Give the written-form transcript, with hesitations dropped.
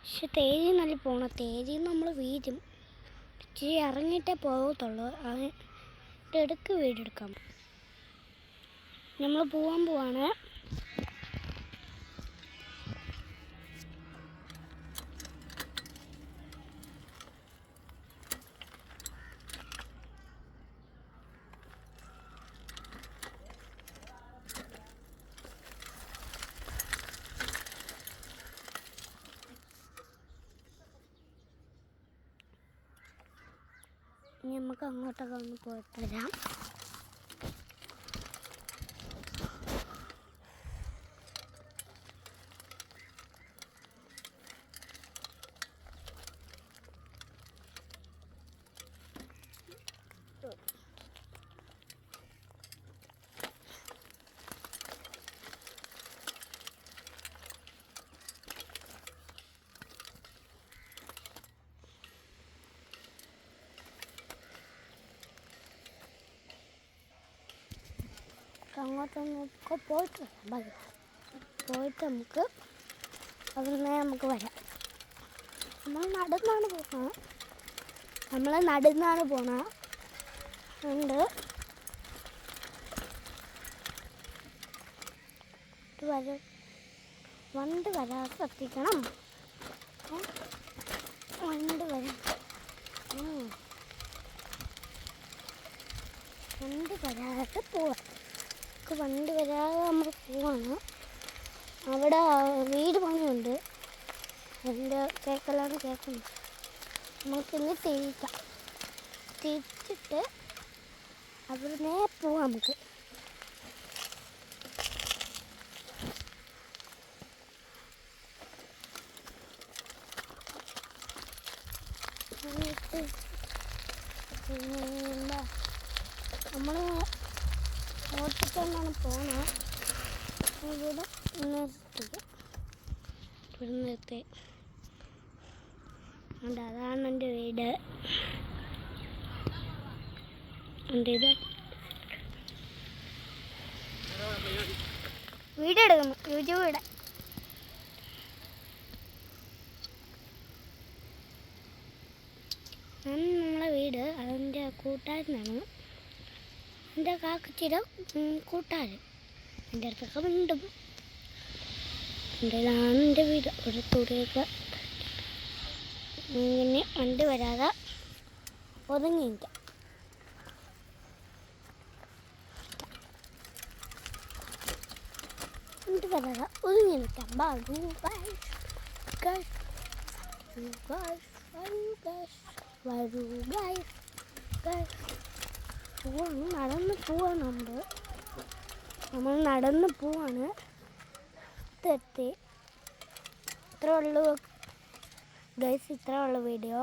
പക്ഷെ തേരി നല്ല പോകണം. തേരി നമ്മൾ വീഴും. ഇച്ചിരി ഇറങ്ങിയിട്ടേ പോകത്തുള്ളൂ. അതിൻ്റെ ഇടയ്ക്ക് വീടെടുക്കാം. നമ്മൾ പോവാണ്. ഇനി നമുക്ക് അങ്ങോട്ടൊക്കെ ഒന്ന് പോയിട്ട് വരാം. അങ്ങോട്ടൊന്നൊക്കെ പോയിട്ട് വരാം. പോയിട്ട് നമുക്ക് അതിനെ നമുക്ക് വരാം. നമ്മൾ നടന്നാണ് പോണത്. ഉണ്ട് വണ്ട് വരാതെ ശ്രദ്ധിക്കണം. വണ്ട് വരാതെ പോവാം. വണ്ടി വരാതെ നമ്മൾ പോവാണ്. അവിടെ വീട് പണിയുണ്ട്. എൻ്റെ കേൾക്കലാണ് കേൾക്കുന്നത്. നമുക്കിന്ന് തിരിച്ചിട്ട് അവിടെ പോവാം. നമുക്ക് നമ്മൾ ഓട്ടിക്കൊണ്ടാണ് പോകുന്നത്. ഇവിടെ നിർത്തി. അതാണ് എൻ്റെ വീട്. വീഡിയോ എടുക്കുന്നു. യൂട്യൂബ് ഇടാം. നമ്മളെ വീട് അതിൻ്റെ കൂട്ടുകാരനാണ്. എൻ്റെ കാക്കച്ചിയുടെ കൂട്ടുകാരൻ എൻ്റെ അടുത്തൊക്കെ വീണ്ടും ഇതാണ് എൻ്റെ വീട്. ഒരു തുണിയൊക്കെ ഇങ്ങനെ വണ്ടി വരാതെ ഒതുങ്ങി നിൽക്കാം. വണ്ടി വരാതെ ഒതുങ്ങി നിൽക്കാം. നമ്മൾ നടന്ന് പോവാണ്. ഇത്രേ ഉള്ളൂ ഗൈസ്. ഇത്രേ ഉള്ളൂ വീഡിയോ.